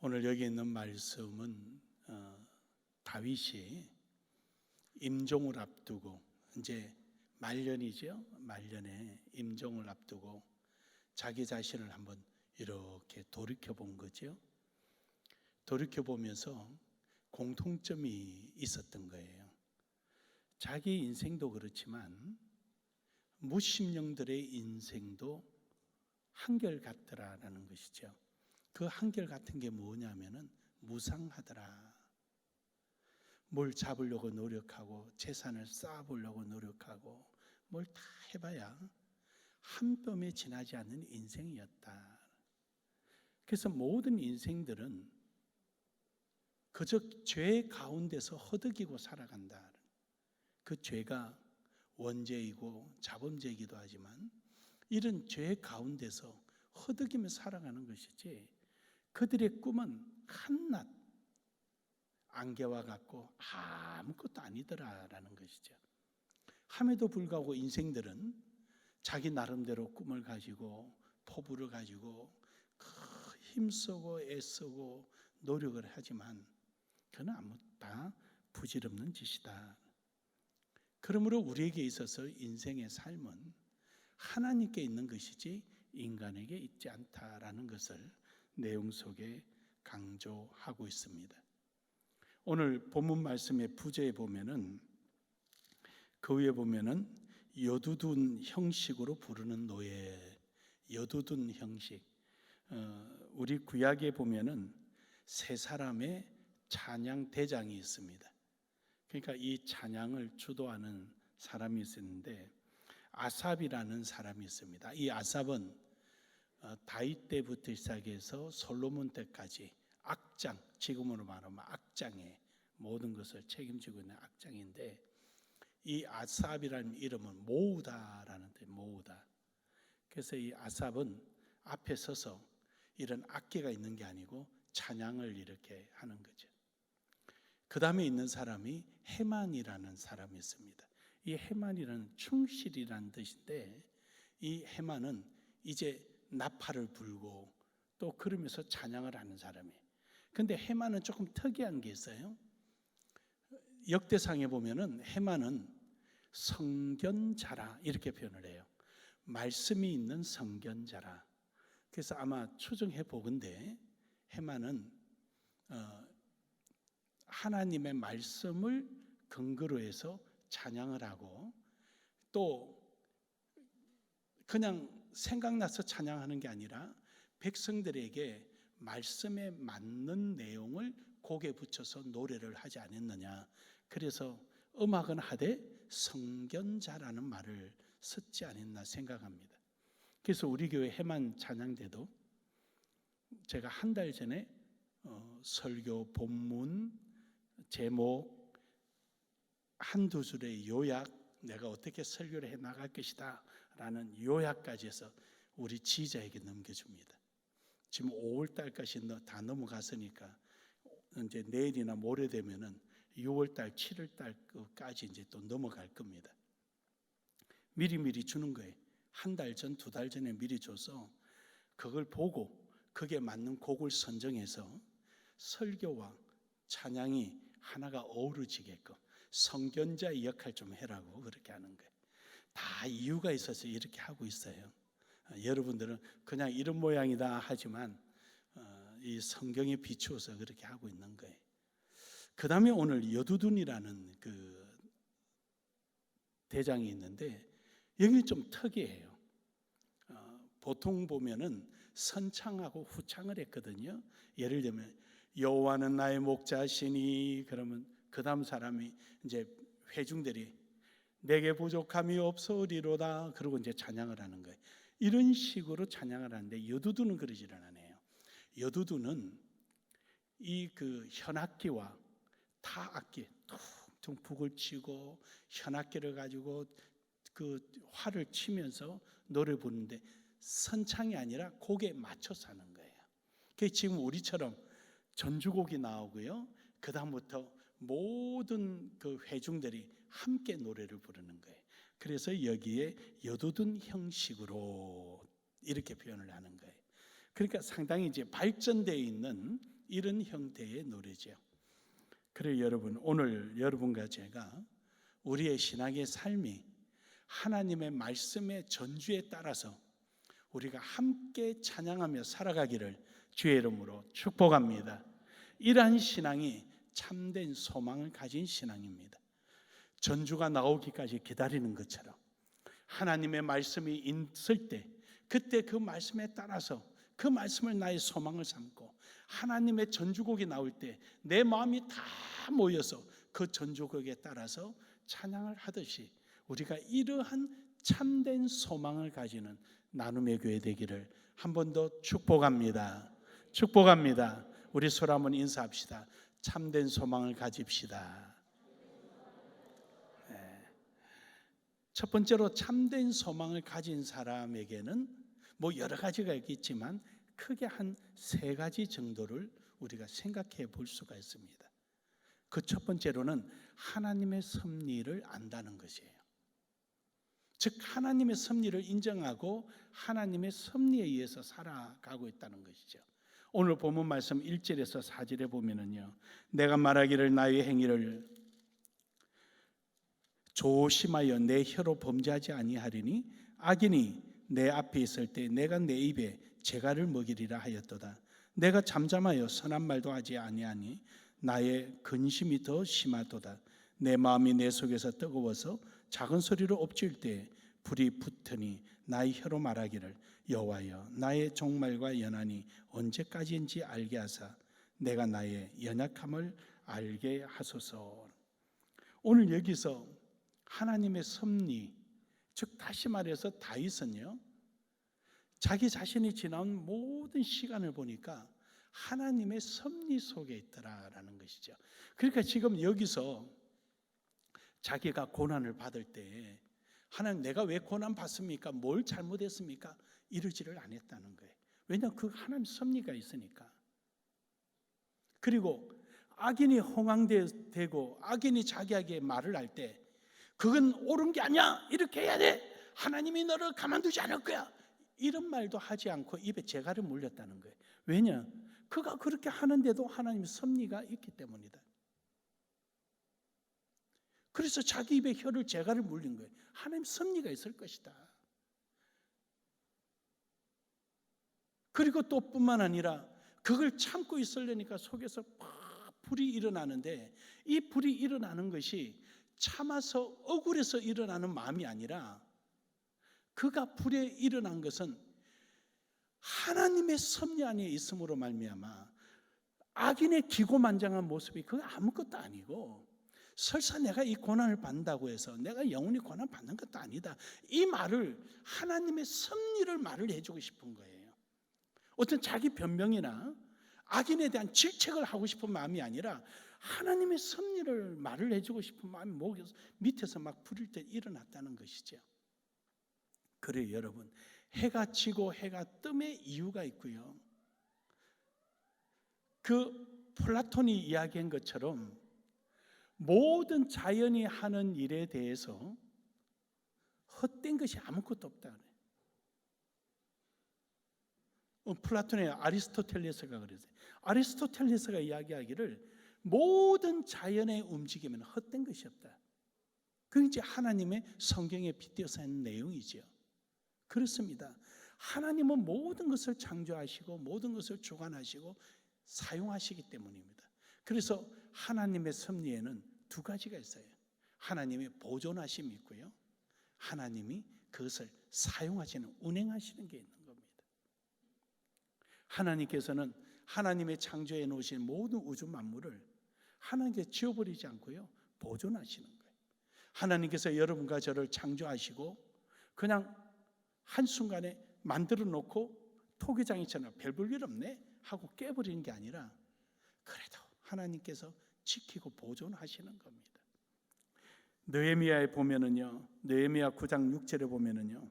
오늘 여기 있는 말씀은 다윗이 임종을 앞두고 이제 말년이죠. 말년에 임종을 앞두고 자기 자신을 한번 이렇게 돌이켜 본 거죠. 돌이켜 보면서 공통점이 있었던 거예요. 자기 인생도 그렇지만 무심령들의 인생도 한결같더라라는 것이죠. 그 한결같은 게 뭐냐면은 무상하더라. 뭘 잡으려고 노력하고 재산을 쌓아보려고 노력하고 뭘 다 해봐야 한 뼘에 지나지 않는 인생이었다. 그래서 모든 인생들은 그저 죄 가운데서 허덕이고 살아간다. 그 죄가 원죄이고 자범죄이기도 하지만 이런 죄 가운데서 허덕이며 살아가는 것이지 그들의 꿈은 한낱 안개와 같고 아무것도 아니더라라는 것이죠. 함에도 불구하고 인생들은 자기 나름대로 꿈을 가지고 포부를 가지고 힘쓰고 애쓰고 노력을 하지만 그건 아무 다 부질없는 짓이다. 그러므로 우리에게 있어서 인생의 삶은 하나님께 있는 것이지 인간에게 있지 않다라는 것을 내용 속에 강조하고 있습니다. 오늘 본문 말씀의 부제에 보면은 그 위에 보면은 여두둔 형식으로 부르는 노예, 여두둔 형식. 우리 구약에 보면은 세 사람의 찬양 대장이 있습니다. 그러니까 이 찬양을 주도하는 사람이 있었는데 아삽이라는 사람이 있습니다. 이 아삽은 다윗 때부터 시작해서 솔로몬 때까지 악장, 지금으로 말하면 악장의 모든 것을 책임지고 있는 악장인데 이 아삽이라는 이름은 모으다라는 뜻, 모으다. 그래서 이 아삽은 앞에 서서 이런 악기가 있는 게 아니고 찬양을 이렇게 하는 거죠. 그 다음에 있는 사람이 헤만이라는 사람이 있습니다. 이 헤만이라는 충실이라는 뜻인데 이 헤만은 이제 나팔을 불고 또 그러면서 찬양을 하는 사람이에요. 근데 헤만은 조금 특이한 게 있어요. 역대상에 보면은 헤만은 성견자라 이렇게 표현을 해요. 말씀이 있는 성견자라. 그래서 아마 추정해 보건대 헤만은 하나님의 말씀을 근거로 해서 찬양을 하고 또 그냥 생각나서 찬양하는 게 아니라 백성들에게 말씀에 맞는 내용을 곡에 붙여서 노래를 하지 않았느냐. 그래서 음악은 하되 성견자라는 말을 썼지 않았나 생각합니다. 그래서 우리 교회 해만 찬양대도 제가 한 달 전에 설교 본문 제목 한두 줄의 요약, 내가 어떻게 설교를 해 나갈 것이다 라는 요약까지 해서 우리 지휘자에게 넘겨줍니다. 지금 5월달까지 다 넘어갔으니까 이제 내일이나 모레 되면은 6월달, 7월달까지 이제 또 넘어갈 겁니다. 미리 주는 거예요. 한 달 전, 두 달 전에 미리 줘서 그걸 보고 그게 맞는 곡을 선정해서 설교와 찬양이 하나가 어우러지게끔 성견자의 역할 좀 해라고 그렇게 하는 거예요. 다 이유가 있어서 이렇게 하고 있어요. 여러분들은 그냥 이런 모양이다 하지만 이 성경에 비추어서 그렇게 하고 있는 거예요. 그 다음에 오늘 여두둔이라는 그 대장이 있는데 여기는 좀 특이해요. 보통 보면은 선창하고 후창을 했거든요. 예를 들면 여호와는 나의 목자시니 그러면 그 다음 사람이 이제 회중들이 내게 부족함이 없으리로다 그러고 이제 찬양을 하는 거예요. 이런 식으로 찬양을 하는데 여두둔은 그러질 않아요. 여두둔은 이 그 현악기와 타악기 퉁퉁 북을 치고 현악기를 가지고 그 활을 치면서 노래 부르는데 선창이 아니라 곡에 맞춰서 하는 거예요. 그게 지금 우리처럼 전주곡이 나오고요. 그 다음부터 모든 그 회중들이 함께 노래를 부르는 거예요. 그래서 여기에 여두둔 형식으로 이렇게 표현을 하는 거예요. 그러니까 상당히 이제 발전되어 있는 이런 형태의 노래죠. 그래 여러분, 오늘 여러분과 제가 우리의 신앙의 삶이 하나님의 말씀의 전주에 따라서 우리가 함께 찬양하며 살아가기를 주의 이름으로 축복합니다. 이러한 신앙이 참된 소망을 가진 신앙입니다. 전주가 나오기까지 기다리는 것처럼 하나님의 말씀이 있을 때 그때 그 말씀에 따라서 그 말씀을 나의 소망을 삼고 하나님의 전주곡이 나올 때 내 마음이 다 모여서 그 전주곡에 따라서 찬양을 하듯이 우리가 이러한 참된 소망을 가지는 나눔의 교회 되기를 한 번 더 축복합니다. 축복합니다. 우리 서로 한번 인사합시다. 참된 소망을 가집시다. 첫 번째로 참된 소망을 가진 사람에게는 뭐 여러 가지가 있겠지만 크게 한 세 가지 정도를 우리가 생각해 볼 수가 있습니다. 그 첫 번째로는 하나님의 섭리를 안다는 것이에요. 즉 하나님의 섭리를 인정하고 하나님의 섭리에 의해서 살아가고 있다는 것이죠. 오늘 본문 말씀 1절에서 4절에 보면은요, 내가 말하기를 나의 행위를 조심하여 내 혀로 범죄하지 아니하리니 악인이 내 앞에 있을 때 내가 내 입에 재갈을 먹이리라 하였도다. 내가 잠잠하여 선한 말도 하지 아니하니 나의 근심이 더 심하도다. 내 마음이 내 속에서 뜨거워서 작은 소리로 엎질 때 불이 붙으니 나의 혀로 말하기를 여호와여 나의 종말과 연한이 언제까지인지 알게 하사 내가 나의 연약함을 알게 하소서. 오늘 여기서 하나님의 섭리, 즉 다시 말해서 다윗은요, 자기 자신이 지나온 모든 시간을 보니까 하나님의 섭리 속에 있더라라는 것이죠. 그러니까 지금 여기서 자기가 고난을 받을 때 하나님 내가 왜 고난 받습니까? 뭘 잘못했습니까? 이러지를 안 했다는 거예요. 왜냐하면 그 하나님 섭리가 있으니까. 그리고 악인이 홍황되고 악인이 자기에게 말을 할 때 그건 옳은 게 아니야, 이렇게 해야 돼, 하나님이 너를 가만두지 않을 거야, 이런 말도 하지 않고 입에 재갈을 물렸다는 거예요. 왜냐? 그가 그렇게 하는데도 하나님의 섭리가 있기 때문이다. 그래서 자기 입에 혀를 재갈을 물린 거예요. 하나님 섭리가 있을 것이다. 그리고 또 뿐만 아니라 그걸 참고 있으려니까 속에서 막 불이 일어나는데, 이 불이 일어나는 것이 참아서 억울해서 일어나는 마음이 아니라 그가 불에 일어난 것은 하나님의 섭리 안에 있음으로 말미암아 악인의 기고만장한 모습이 그거 아무것도 아니고, 설사 내가 이 고난을 받는다고 해서 내가 영원히 고난 받는 것도 아니다, 이 말을 하나님의 섭리를 말을 해주고 싶은 거예요. 어떤 자기 변명이나 악인에 대한 질책을 하고 싶은 마음이 아니라 하나님의 섭리를 말을 해주고 싶은 마음이 목에서 밑에서 막 부릴 때 일어났다는 것이죠. 그래요 여러분, 해가 지고 해가 뜸의 이유가 있고요, 그 플라톤이 이야기한 것처럼 모든 자연이 하는 일에 대해서 헛된 것이 아무것도 없다 그래요. 플라톤의 아리스토텔레스가 그랬어요. 아리스토텔레스가 이야기하기를 모든 자연의 움직임은 헛된 것이 없다. 그게 이제 하나님의 성경에 빗대어서 하는 내용이죠. 그렇습니다. 하나님은 모든 것을 창조하시고 모든 것을 주관하시고 사용하시기 때문입니다. 그래서 하나님의 섭리에는 두 가지가 있어요. 하나님의 보존하심이 있고요, 하나님이 그것을 사용하시는, 운행하시는 게 있는 겁니다. 하나님께서는 하나님의 창조해 놓으신 모든 우주 만물을 하나님께 지워버리지 않고요, 보존하시는 거예요. 하나님께서 여러분과 저를 창조하시고 그냥 한순간에 만들어 놓고 토기장이처럼 별 볼 일 없네 하고 깨버리는 게 아니라 그래도 하나님께서 지키고 보존하시는 겁니다. 느헤미야에 보면은요, 느헤미야 9장 6절에 보면은요,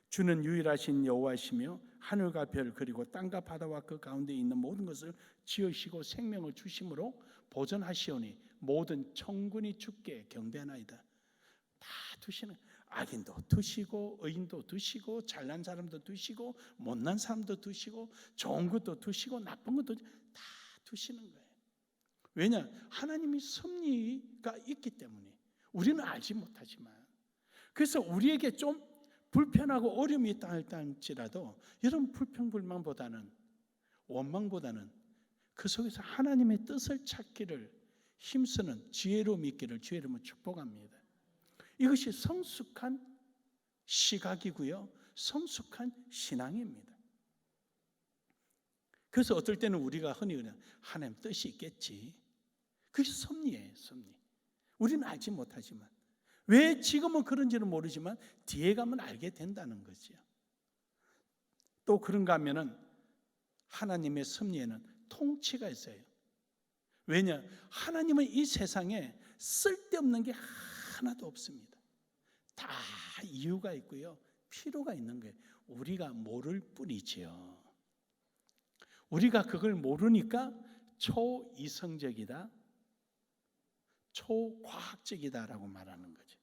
주는 유일하신 여호와시며 하늘과 별 그리고 땅과 바다와 그 가운데 있는 모든 것을 지으시고 생명을 주심으로 보존하시오니 모든 천군이 주께 경배하나이다. 다 두시는, 악인도 두시고 의인도 두시고 잘난 사람도 두시고 못난 사람도 두시고 좋은 것도 두시고 나쁜 것도 다 두시는 거예요. 왜냐? 하나님이 섭리가 있기 때문에 우리는 알지 못하지만, 그래서 우리에게 좀 불편하고 어려움이 있다 할지라도 여러분, 불평불만보다는, 원망보다는 그 속에서 하나님의 뜻을 찾기를 힘쓰는 지혜로움이 있기를 주의 이름으로 축복합니다. 이것이 성숙한 시각이고요, 성숙한 신앙입니다. 그래서 어떨 때는 우리가 흔히 그냥 하나님 뜻이 있겠지, 그게 섭리예요. 섭리. 우리는 알지 못하지만, 왜 지금은 그런지는 모르지만 뒤에 가면 알게 된다는 거죠. 또 그런가 하면은 하나님의 섭리에는 통치가 있어요. 왜냐? 하나님은 이 세상에 쓸데없는 게 하나도 없습니다. 다 이유가 있고요, 필요가 있는 거예요. 우리가 모를 뿐이지요. 우리가 그걸 모르니까 초이성적이다, 초과학적이다라고 말하는 거죠.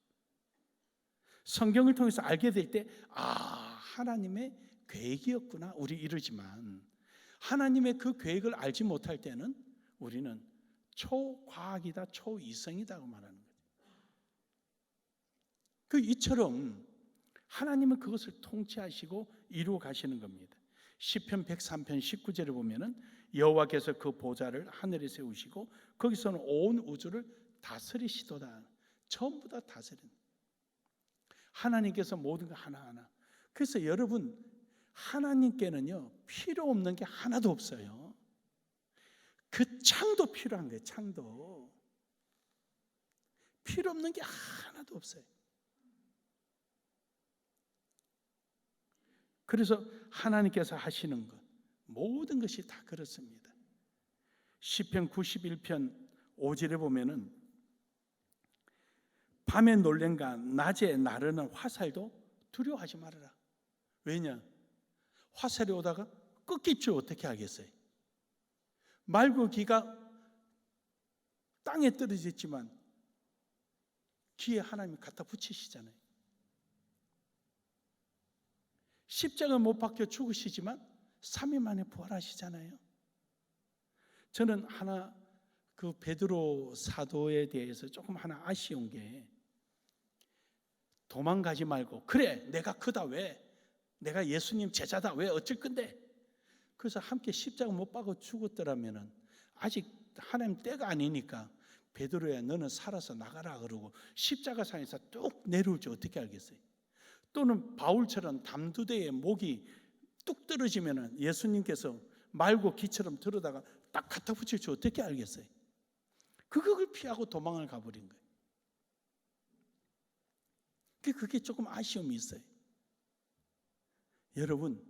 성경을 통해서 알게 될 때, 하나님의 계획이었구나, 우리 이러지만, 하나님의 그 계획을 알지 못할 때는 우리는 초과학이다, 초이성이다고 말하는 거죠. 이처럼 하나님은 그것을 통치하시고 이루어 가시는 겁니다. 시편 103편 19절을 보면은 여호와께서 그 보좌를 하늘에 세우시고 거기서는 온 우주를 다스리시도다. 전부 다 다스리는, 하나님께서 모든 거 하나하나. 그래서 여러분, 하나님께는요 필요 없는 게 하나도 없어요. 그 창도 필요한 거예요. 창도 필요 없는 게 하나도 없어요. 그래서 하나님께서 하시는 것, 모든 것이 다 그렇습니다. 시편 91편 5절에 보면은 밤에 놀랜가 낮에 나르는 화살도 두려워하지 말아라. 왜냐? 화살이 오다가 꺾일 줄 어떻게 알겠어요? 말고기가 땅에 떨어졌지만 귀에 하나님이 갖다 붙이시잖아요. 십자가 못 박혀 죽으시지만 3일 만에 부활하시잖아요. 저는 하나 그 베드로 사도에 대해서 조금 하나 아쉬운 게, 도망가지 말고, 그래 내가 크다, 왜 내가 예수님 제자다, 왜 어쩔 건데, 그래서 함께 십자가 못 박아 죽었더라면은 아직 하나님 때가 아니니까 베드로야 너는 살아서 나가라 그러고 십자가상에서 뚝 내려올 줄 어떻게 알겠어요? 또는 바울처럼 담두대에 목이 뚝 떨어지면은 예수님께서 말고 기처럼 들어다가 딱 갖다 붙일 줄 어떻게 알겠어요? 그걸 피하고 도망을 가버린 거예요. 그게 조금 아쉬움이 있어요. 여러분,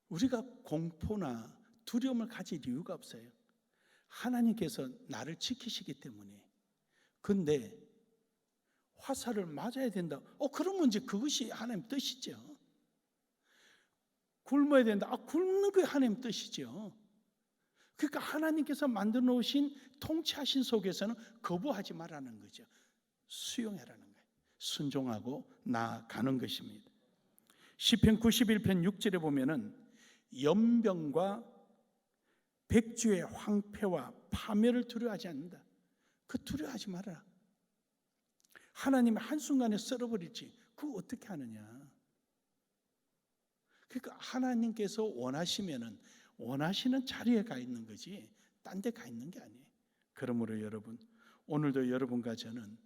우리가 공포나 두려움을 가질 이유가 없어요. 하나님께서 나를 지키시기 때문에. 근데 화살을 맞아야 된다. 그러면 이제 그것이 하나님 뜻이죠. 굶어야 된다. 굶는 게 하나님 뜻이죠. 그러니까 하나님께서 만들어 놓으신 통치하신 속에서는 거부하지 말라는 거죠. 수용하라는 거예요. 순종하고 나아가는 것입니다. 시편 91편 6절에 보면은 연병과 백주의 황폐와 파멸을 두려워하지 않는다. 그 두려워하지 말아라. 하나님이 한순간에 썰어버릴지 그거 어떻게 하느냐. 그러니까 하나님께서 원하시면은 원하시는 자리에 가 있는 거지 딴 데 가 있는 게 아니에요. 그러므로 여러분, 오늘도 여러분과 저는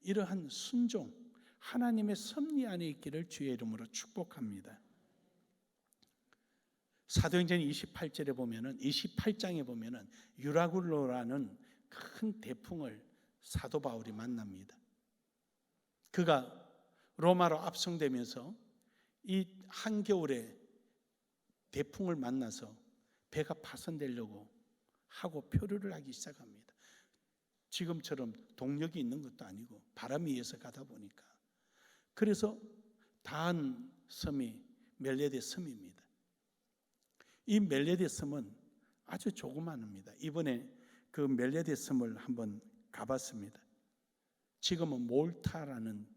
이러한 순종, 하나님의 섭리 안에 있기를 주의 이름으로 축복합니다. 사도행전 28절에 보면은, 28장에 보면은 유라굴로라는 큰 대풍을 사도 바울이 만납니다. 그가 로마로 압송되면서 이 한겨울에 대풍을 만나서 배가 파손되려고 하고 표류를 하기 시작합니다. 지금처럼 동력이 있는 것도 아니고 바람에 의해서 가다 보니까. 그래서 닿은 섬이 멜레데 섬입니다. 이 멜레데 섬은 아주 조그마합니다. 이번에 그 멜레데 섬을 한번 가봤습니다. 지금은 몰타라는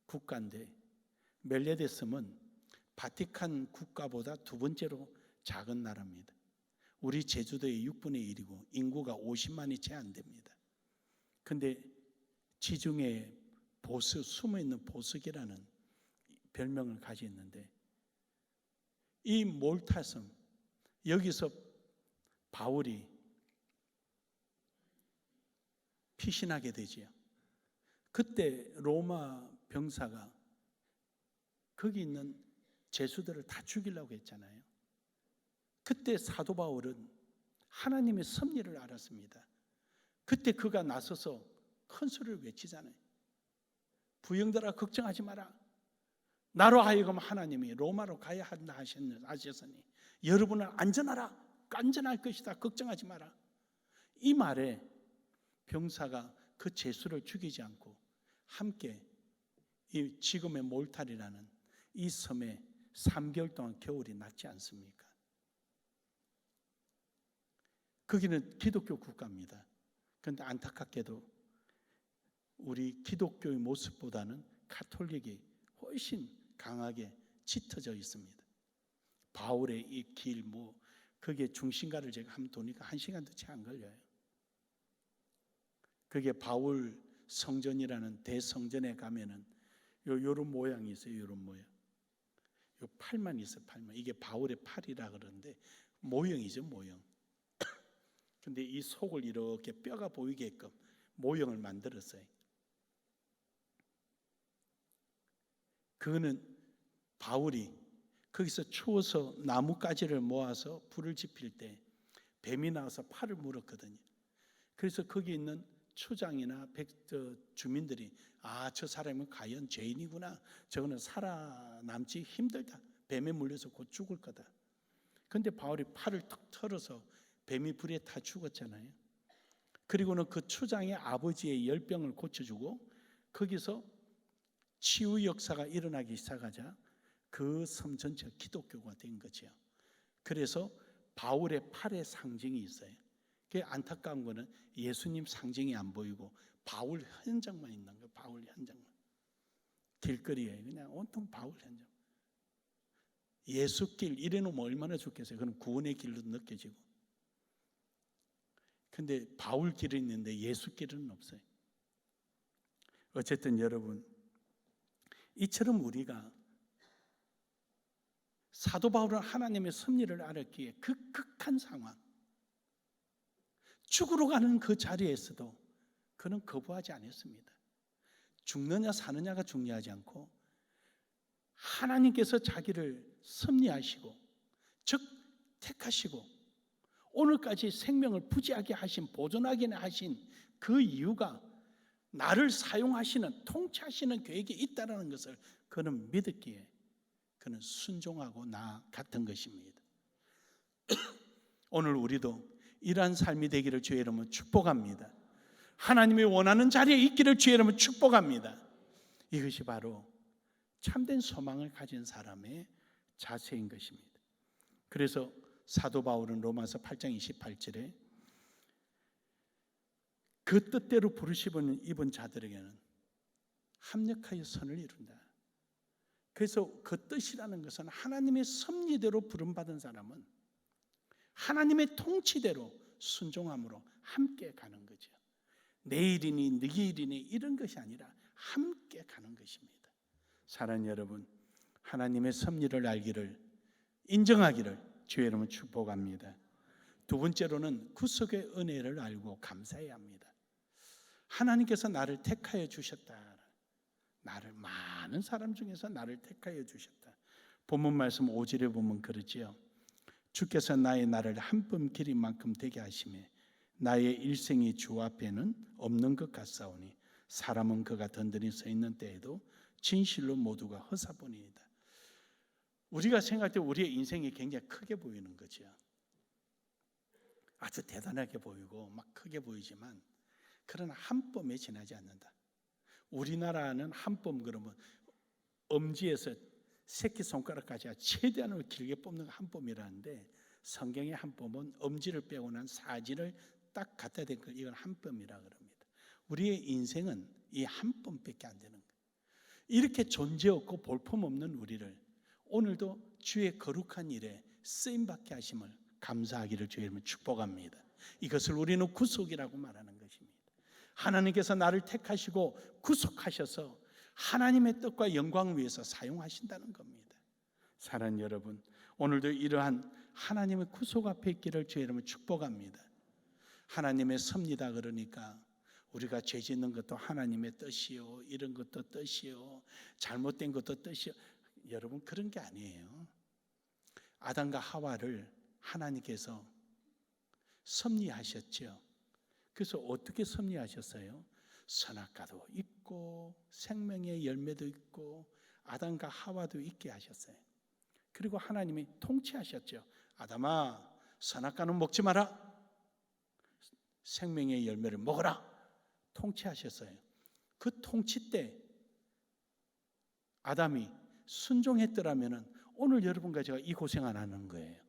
국가인데 멜레데 섬은 바티칸 국가보다 두 번째로 작은 나라입니다. 우리 제주도의 6분의 1이고 인구가 50만이 채 안 됩니다. 근데 지중해 보석, 숨어있는 보석이라는 별명을 가졌는데, 이 몰타섬, 여기서 바울이 피신하게 되지요. 그때 로마 병사가 거기 있는 죄수들을 다 죽이려고 했잖아요. 그때 사도 바울은 하나님의 섭리를 알았습니다. 그때 그가 나서서 큰 소리를 외치잖아요. 부형들아 걱정하지 마라. 나로 하여금 하나님이 로마로 가야 한다 하셨으니 여러분은 안전하라. 안전할 것이다. 걱정하지 마라. 이 말에 병사가 그 죄수를 죽이지 않고 함께 이 지금의 몰타리라는 이 섬에 3개월 동안 겨울이 났지 않습니까? 거기는 기독교 국가입니다. 그런데 안타깝게도 우리 기독교의 모습보다는 가톨릭이 훨씬 강하게 짙어져 있습니다. 바울의 이 길, 그게 중심가를 제가 한번 도니까 1시간도 채 안 걸려요. 그게 바울 성전이라는 대성전에 가면은 요런 모양이 있어요. 요런 모양. 요 팔만 있어요. 팔만. 이게 바울의 팔이라 그러는데 모형이죠. 모형. 근데 이 속을 이렇게 뼈가 보이게끔 모형을 만들었어요. 그거는 바울이 거기서 추워서 나뭇가지를 모아서 불을 지필 때 뱀이 나와서 팔을 물었거든요. 그래서 거기 있는 추장이나 주민들이 저 사람은 과연 죄인이구나. 저거는 살아남지 힘들다. 뱀에 물려서 곧 죽을 거다. 그런데 바울이 팔을 턱 털어서 뱀이 불에 타 죽었잖아요. 그리고는 그 추장의 아버지의 열병을 고쳐주고 거기서 치유 역사가 일어나기 시작하자 그 섬 전체가 기독교가 된 거죠. 그래서 바울의 팔에 상징이 있어요. 그게 안타까운 거는 예수님 상징이 안 보이고 바울 현장만 있는 거예요. 바울 현장만. 길거리에 그냥 온통 바울 현장. 예수길 이래놓으면 얼마나 좋겠어요. 그럼 구원의 길로 느껴지고. 근데 바울 길은 있는데 예수 길은 없어요. 어쨌든 여러분, 이처럼 우리가 사도 바울은 하나님의 섭리를 알았기에 그 극한 상황, 죽으러 가는 그 자리에서도 그는 거부하지 않았습니다. 죽느냐 사느냐가 중요하지 않고 하나님께서 자기를 섭리하시고 즉 택하시고 오늘까지 생명을 부지하게 하신, 보존하게 하신 그 이유가 나를 사용하시는, 통치하시는 계획이 있다는 것을 그는 믿었기에 그는 순종하고 나아갔던 것입니다. 오늘 우리도 이러한 삶이 되기를 주의 이름으로 축복합니다. 하나님이 원하는 자리에 있기를 주의 이름으로 축복합니다. 이것이 바로 참된 소망을 가진 사람의 자세인 것입니다. 그래서 사도 바울은 로마서 8장 28절에 그 뜻대로 부르심을 입은 자들에게는 합력하여 선을 이룬다. 그래서 그 뜻이라는 것은 하나님의 섭리대로 부름받은 사람은 하나님의 통치대로 순종함으로 함께 가는 거죠. 내 일이니 네 일이니 이런 것이 아니라 함께 가는 것입니다. 사랑하는 여러분, 하나님의 섭리를 알기를, 인정하기를 주의 이름으로 축복합니다. 두 번째로는 구속의 은혜를 알고 감사해야 합니다. 하나님께서 나를 택하여 주셨다. 나를, 많은 사람 중에서 나를 택하여 주셨다. 본문 말씀 5절에 보면 그러지요. 주께서 나의 날을 한 뼘 길인 만큼 되게 하시매 나의 일생이 주 앞에는 없는 것 같사오니 사람은 그가 든든히 서 있는 때에도 진실로 모두가 허사뿐이다. 우리가 생각할 때 우리의 인생이 굉장히 크게 보이는 거죠. 아주 대단하게 보이고 막 크게 보이지만 그러나 한 뼘에 지나지 않는다. 우리나라는 한 뼘 그러면 엄지에서 새끼손가락까지 최대한으로 길게 뽑는 한 뼘이라는데 성경의 한 뼘은 엄지를 빼고 난 사지를 딱 갖다 댄 거, 이건 한 뼘이라 그럽니다. 우리의 인생은 이 한 뼘밖에 안 되는 거예요. 이렇게 존재 없고 볼품 없는 우리를 오늘도 주의 거룩한 일에 쓰임받게 하심을 감사하기를 주의 이름으로 축복합니다. 이것을 우리는 구속이라고 말하는 것입니다. 하나님께서 나를 택하시고 구속하셔서 하나님의 뜻과 영광을 위해서 사용하신다는 겁니다. 사랑하는 여러분, 오늘도 이러한 하나님의 구속 앞에 있기를 주의 이름으로 축복합니다. 하나님의 섭니다 그러니까 우리가 죄 짓는 것도 하나님의 뜻이요, 이런 것도 뜻이요, 잘못된 것도 뜻이요. 여러분, 그런 게 아니에요. 아담과 하와를 하나님께서 섭리하셨죠. 그래서 어떻게 섭리하셨어요? 선악과도 있고 생명의 열매도 있고 아담과 하와도 있게 하셨어요. 그리고 하나님이 통치하셨죠. 아담아, 선악과는 먹지 마라, 생명의 열매를 먹어라, 통치하셨어요. 그 통치 때 아담이 순종했더라면 오늘 여러분과 제가 이 고생 안 하는 거예요.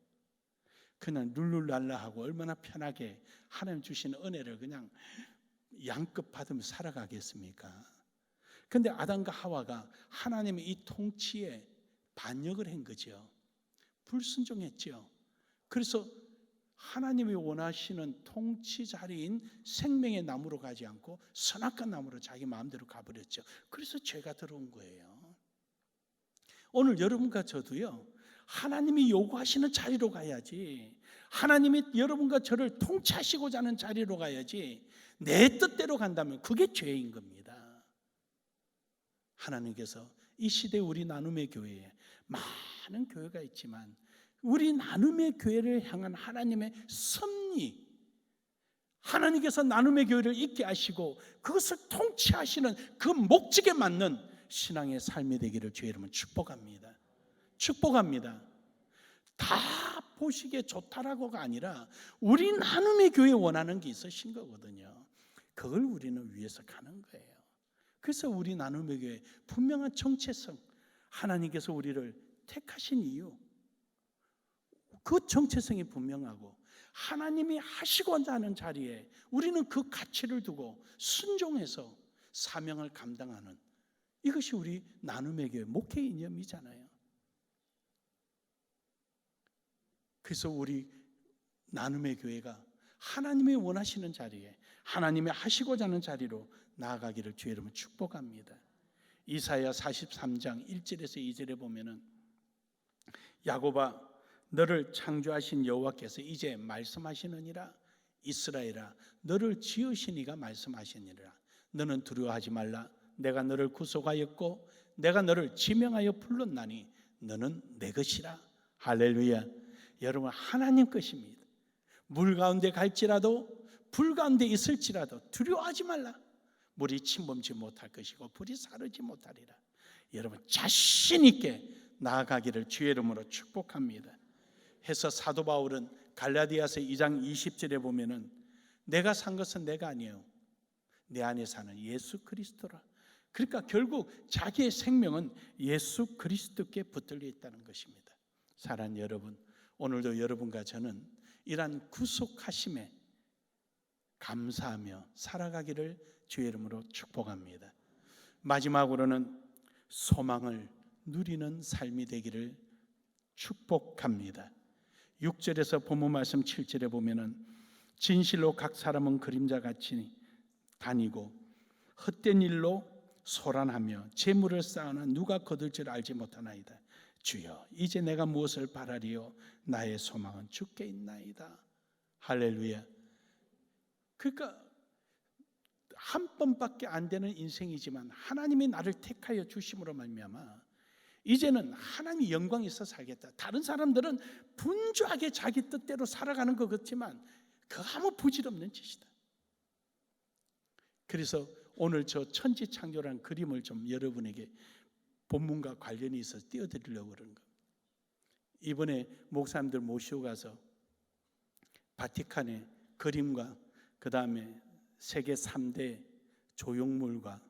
그냥 룰루랄라하고 얼마나 편하게 하나님 주신 은혜를 그냥 양껏 받으며 살아가겠습니까? 그런데 아담과 하와가 하나님의 이 통치에 반역을 한 거죠. 불순종했죠. 그래서 하나님이 원하시는 통치 자리인 생명의 나무로 가지 않고 선악과 나무로 자기 마음대로 가버렸죠. 그래서 죄가 들어온 거예요. 오늘 여러분과 저도요, 하나님이 요구하시는 자리로 가야지, 하나님이 여러분과 저를 통치하시고자 하는 자리로 가야지, 내 뜻대로 간다면 그게 죄인 겁니다. 하나님께서 이 시대 우리 나눔의 교회에 많은 교회가 있지만 우리 나눔의 교회를 향한 하나님의 섭리, 하나님께서 나눔의 교회를 있게 하시고 그것을 통치하시는 그 목적에 맞는 신앙의 삶이 되기를 주의 이름으로 축복합니다. 축복합니다. 다 보시기에 좋다라고가 아니라 우리 나눔의 교회에 원하는 게 있으신 거거든요. 그걸 우리는 위해서 가는 거예요. 그래서 우리 나눔의 교회 분명한 정체성, 하나님께서 우리를 택하신 이유, 그 정체성이 분명하고 하나님이 하시고자 하는 자리에 우리는 그 가치를 두고 순종해서 사명을 감당하는, 이것이 우리 나눔의 교회 목회 이념이잖아요. 그래서 우리 나눔의 교회가 하나님이 원하시는 자리에, 하나님이 하시고자 하는 자리로 나아가기를 주의 이름으로 축복합니다. 이사야 43장 1절에서 2절에 보면은 야곱아, 너를 창조하신 여호와께서 이제 말씀하시느니라. 이스라엘아, 너를 지으신 이가 말씀하시니라. 너는 두려워하지 말라. 내가 너를 구속하였고 내가 너를 지명하여 불렀나니 너는 내 것이라. 할렐루야. 여러분, 하나님 것입니다. 물 가운데 갈지라도 불 가운데 있을지라도 두려워하지 말라. 물이 침범치 못할 것이고 불이 사르지 못하리라. 여러분, 자신 있게 나아가기를 주의 이름으로 축복합니다. 해서 사도 바울은 갈라디아서 2장 20절에 보면은 내가 산 것은 내가 아니에요, 내 안에 사는 예수 그리스도라. 그러니까 결국 자기의 생명은 예수 그리스도께 붙들려 있다는 것입니다. 사랑하는 여러분, 오늘도 여러분과 저는 이러한 구속하심에 감사하며 살아가기를 주의 이름으로 축복합니다. 마지막으로는 소망을 누리는 삶이 되기를 축복합니다. 6절에서 본문 말씀 7절에 보면은 진실로 각 사람은 그림자같이 다니고 헛된 일로 소란하며 재물을 쌓으나 누가 거둘 줄 알지 못하나이다. 주여, 이제 내가 무엇을 바라리요? 나의 소망은 주께 있나이다. 할렐루야. 그러니까 한 번밖에 안 되는 인생이지만 하나님이 나를 택하여 주심으로 말미암아 이제는 하나님의 영광이 있어 살겠다. 다른 사람들은 분주하게 자기 뜻대로 살아가는 것 같지만 그 아무 부질없는 짓이다. 그래서 오늘 저 천지창조라는 그림을 좀 여러분에게 본문과 관련이 있어서 띄워드리려고 그러는 겁니다. 이번에 목사님들 모시고 가서 바티칸의 그림과 그 다음에 세계 3대 조형물과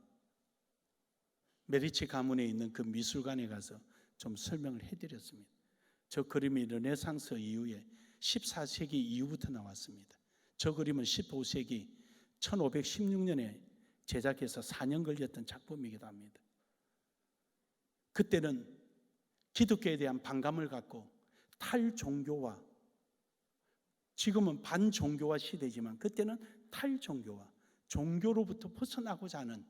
메디치 가문에 있는 그 미술관에 가서 좀 설명을 해드렸습니다. 저 그림이 르네상스 이후에 14세기 이후부터 나왔습니다. 저 그림은 15세기 1516년에 제작해서 4년 걸렸던 작품이기도 합니다. 그때는 기독교에 대한 반감을 갖고 탈종교와 지금은 반종교화 시대지만 그때는 탈종교화, 종교로부터 벗어나고자 하는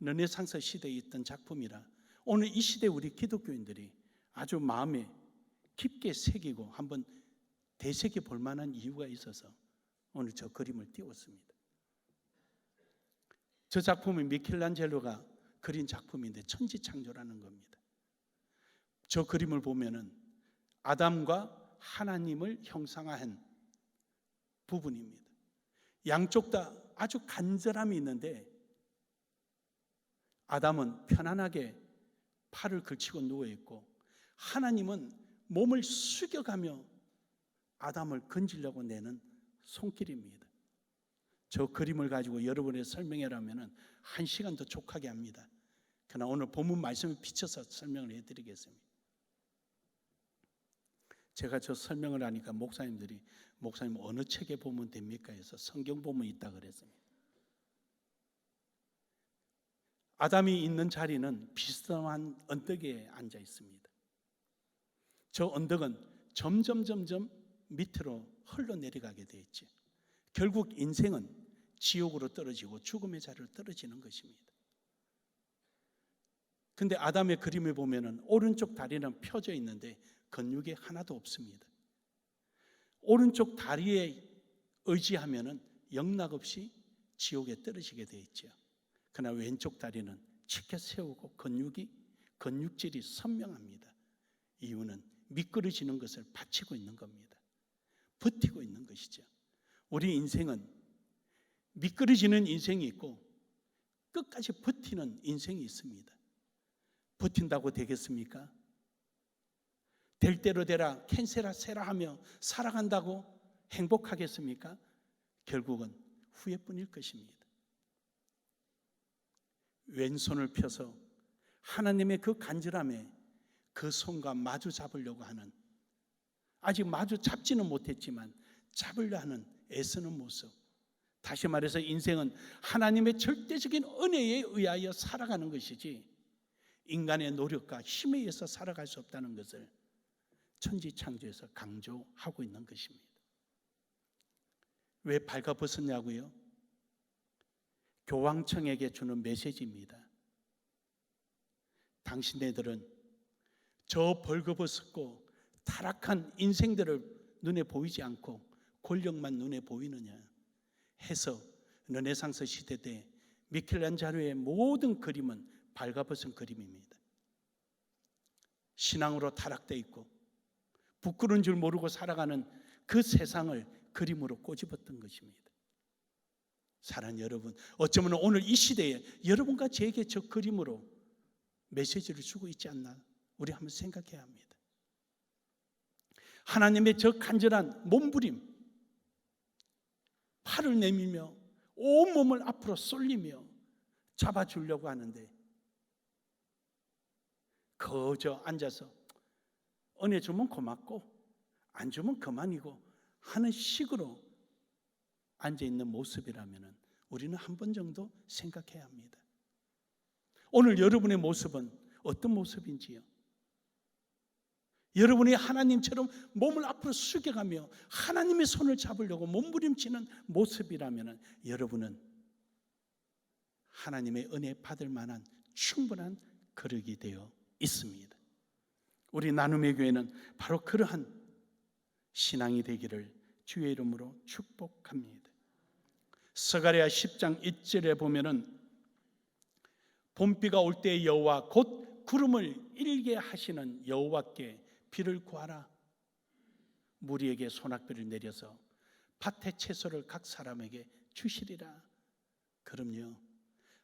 르네상스 시대에 있던 작품이라 오늘 이 시대 우리 기독교인들이 아주 마음에 깊게 새기고 한번 되새겨 볼 만한 이유가 있어서 오늘 저 그림을 띄웠습니다. 저 작품은 미켈란젤로가 그린 작품인데 천지창조라는 겁니다. 저 그림을 보면은 아담과 하나님을 형상화한 부분입니다. 양쪽 다 아주 간절함이 있는데 아담은 편안하게 팔을 걸치고 누워있고 하나님은 몸을 숙여가며 아담을 건지려고 내는 손길입니다. 저 그림을 가지고 여러분의 설명이라면 1시간도 족하게 합니다. 그러나 오늘 본문 말씀을 비춰서 설명을 해드리겠습니다. 제가 저 설명을 하니까 목사님들이 목사님 어느 책에 보면 됩니까? 해서 성경 보면 있다 그랬습니다. 아담이 있는 자리는 비스듬한 언덕에 앉아 있습니다. 저 언덕은 점점 밑으로 흘러내려가게 되어 있죠. 결국 인생은 지옥으로 떨어지고 죽음의 자리로 떨어지는 것입니다. 근데 아담의 그림을 보면은 오른쪽 다리는 펴져 있는데 근육이 하나도 없습니다. 오른쪽 다리에 의지하면은 영락없이 지옥에 떨어지게 되어 있죠. 그러나 왼쪽 다리는 치켜 세우고 근육질이 선명합니다. 이유는 미끄러지는 것을 받치고 있는 겁니다. 버티고 있는 것이죠. 우리 인생은 미끄러지는 인생이 있고 끝까지 버티는 인생이 있습니다. 버틴다고 되겠습니까? 될 대로 되라 캔세라 세라 하며 살아간다고 행복하겠습니까? 결국은 후회뿐일 것입니다. 왼손을 펴서 하나님의 그 간절함에 그 손과 마주 잡으려고 하는, 아직 마주 잡지는 못했지만 잡으려 하는 애쓰는 모습. 다시 말해서 인생은 하나님의 절대적인 은혜에 의하여 살아가는 것이지 인간의 노력과 힘에 의해서 살아갈 수 없다는 것을 천지창조에서 강조하고 있는 것입니다. 왜 발가벗었냐고요? 교황청에게 주는 메시지입니다. 당신네들은 저 벌거벗었고 타락한 인생들을 눈에 보이지 않고 권력만 눈에 보이느냐 해서 르네상스 시대 때 미켈란젤로의 모든 그림은 발가벗은 그림입니다. 신앙으로 타락되어 있고 부끄러운 줄 모르고 살아가는 그 세상을 그림으로 꼬집었던 것입니다. 사랑하는 여러분, 어쩌면 오늘 이 시대에 여러분과 제게 저 그림으로 메시지를 주고 있지 않나 우리 한번 생각해야 합니다. 하나님의 저 간절한 몸부림, 팔을 내밀며 온몸을 앞으로 쏠리며 잡아주려고 하는데 거저 앉아서 은혜 주면 고맙고 안 주면 그만이고 하는 식으로 앉아있는 모습이라면 우리는 한 번 정도 생각해야 합니다. 오늘 여러분의 모습은 어떤 모습인지요? 여러분이 하나님처럼 몸을 앞으로 숙여가며 하나님의 손을 잡으려고 몸부림치는 모습이라면 여러분은 하나님의 은혜 받을 만한 충분한 거룩이 되어 있습니다. 우리 나눔의 교회는 바로 그러한 신앙이 되기를 주의 이름으로 축복합니다. 스가랴 10장 1절에 보면은 봄비가 올 때 여호와 곧 구름을 일게 하시는 여호와께 비를 구하라. 무리에게 소낙비를 내려서 밭의 채소를 각 사람에게 주시리라. 그럼요,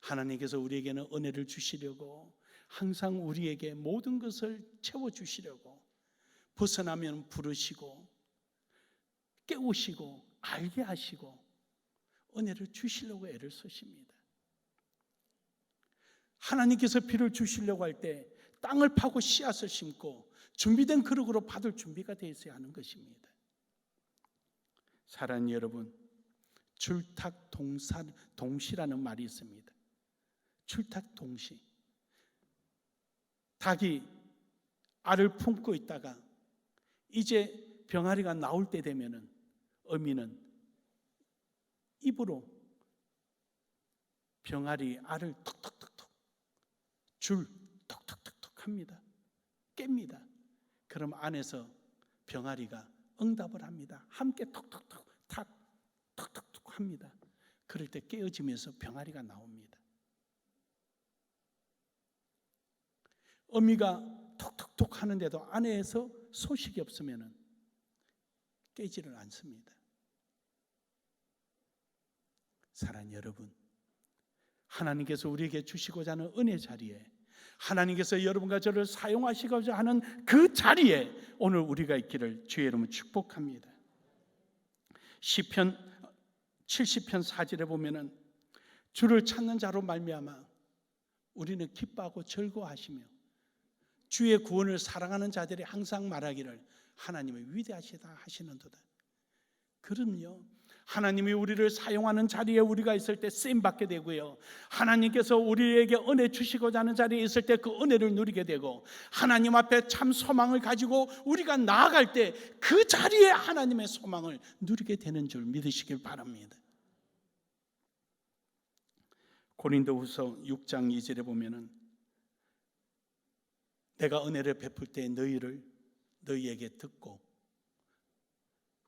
하나님께서 우리에게는 은혜를 주시려고 항상 우리에게 모든 것을 채워주시려고 벗어나면 부르시고 깨우시고 알게 하시고 은혜를 주시려고 애를 쓰십니다. 하나님께서 비를 주시려고 할 때 땅을 파고 씨앗을 심고 준비된 그릇으로 받을 준비가 되어 있어야 하는 것입니다. 사랑하는 여러분, 출탁동시라는 말이 있습니다. 출탁동시. 닭이 알을 품고 있다가 이제 병아리가 나올 때 되면은 어미는 입으로 병아리 알을 톡톡톡톡 줄 톡톡톡톡 합니다. 깹니다. 그럼 안에서 병아리가 응답을 합니다. 함께 톡톡톡 탁 톡톡톡 합니다. 그럴 때 깨어지면서 병아리가 나옵니다. 어미가 톡톡톡 하는데도 안에서 소식이 없으면 깨지를 않습니다. 사랑하는 여러분, 하나님께서 우리에게 주시고자 하는 은혜 자리에, 하나님께서 여러분과 저를 사용하시고자 하는 그 자리에 오늘 우리가 있기를 주의 이름으로 축복합니다. 시편 70편 4절에 보면은 주를 찾는 자로 말미암아 우리는 기뻐하고 즐거워하시며 주의 구원을 사랑하는 자들이 항상 말하기를 하나님의 위대하시다 하시는도다. 그럼요, 하나님이 우리를 사용하는 자리에 우리가 있을 때 쓰임받게 되고요, 하나님께서 우리에게 은혜 주시고자 하는 자리에 있을 때 그 은혜를 누리게 되고, 하나님 앞에 참 소망을 가지고 우리가 나아갈 때 그 자리에 하나님의 소망을 누리게 되는 줄 믿으시길 바랍니다. 고린도후서 6장 2절에 보면은 내가 은혜를 베풀 때 너희에게 듣고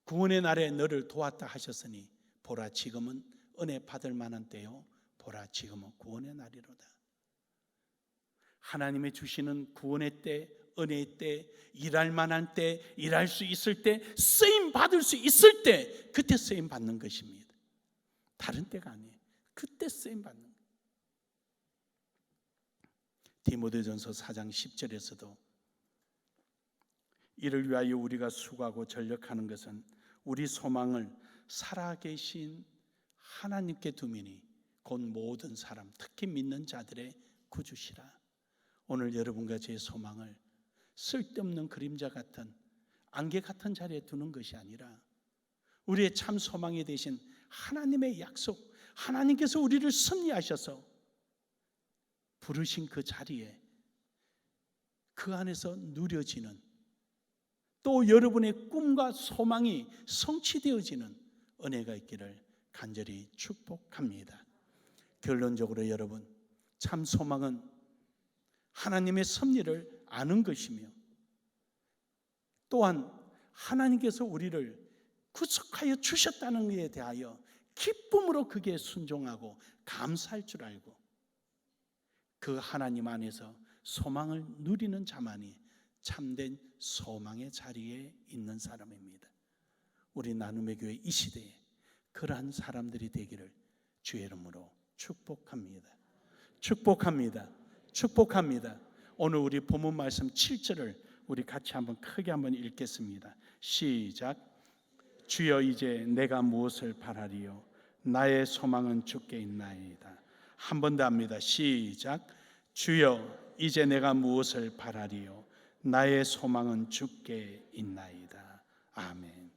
구원의 날에 너를 도왔다 하셨으니 보라 지금은 은혜 받을 만한 때요 보라 지금은 구원의 날이로다. 하나님이 주시는 구원의 때, 은혜의 때, 일할 만한 때, 일할 수 있을 때, 쓰임 받을 수 있을 때 그때 쓰임 받는 것입니다. 다른 때가 아니에요. 그때 쓰임 받는 거예요. 디모데전서 4장 10절에서도 이를 위하여 우리가 수고하고 전력하는 것은 우리 소망을 살아계신 하나님께 두미니 곧 모든 사람, 특히 믿는 자들의 구주시라. 오늘 여러분과 제 소망을 쓸데없는 그림자 같은 안개 같은 자리에 두는 것이 아니라 우리의 참 소망이 되신 하나님의 약속, 하나님께서 우리를 섭리하셔서 부르신 그 자리에 그 안에서 누려지는, 또 여러분의 꿈과 소망이 성취되어지는 은혜가 있기를 간절히 축복합니다. 결론적으로 여러분, 참 소망은 하나님의 섭리를 아는 것이며 또한 하나님께서 우리를 구속하여 주셨다는 것에 대하여 기쁨으로 그게 순종하고 감사할 줄 알고 그 하나님 안에서 소망을 누리는 자만이 참된 소망의 자리에 있는 사람입니다. 우리 나눔의 교회 이 시대에 그러한 사람들이 되기를 주의 이름으로 축복합니다. 축복합니다. 축복합니다. 오늘 우리 본문 말씀 7절을 우리 같이 한번 크게 한번 읽겠습니다. 시작. 주여 이제 내가 무엇을 바라리요 나의 소망은 주께 있나이다. 한 번 더 합니다. 시작. 주여 이제 내가 무엇을 바라리요 나의 소망은 주께 있나이다. 아멘.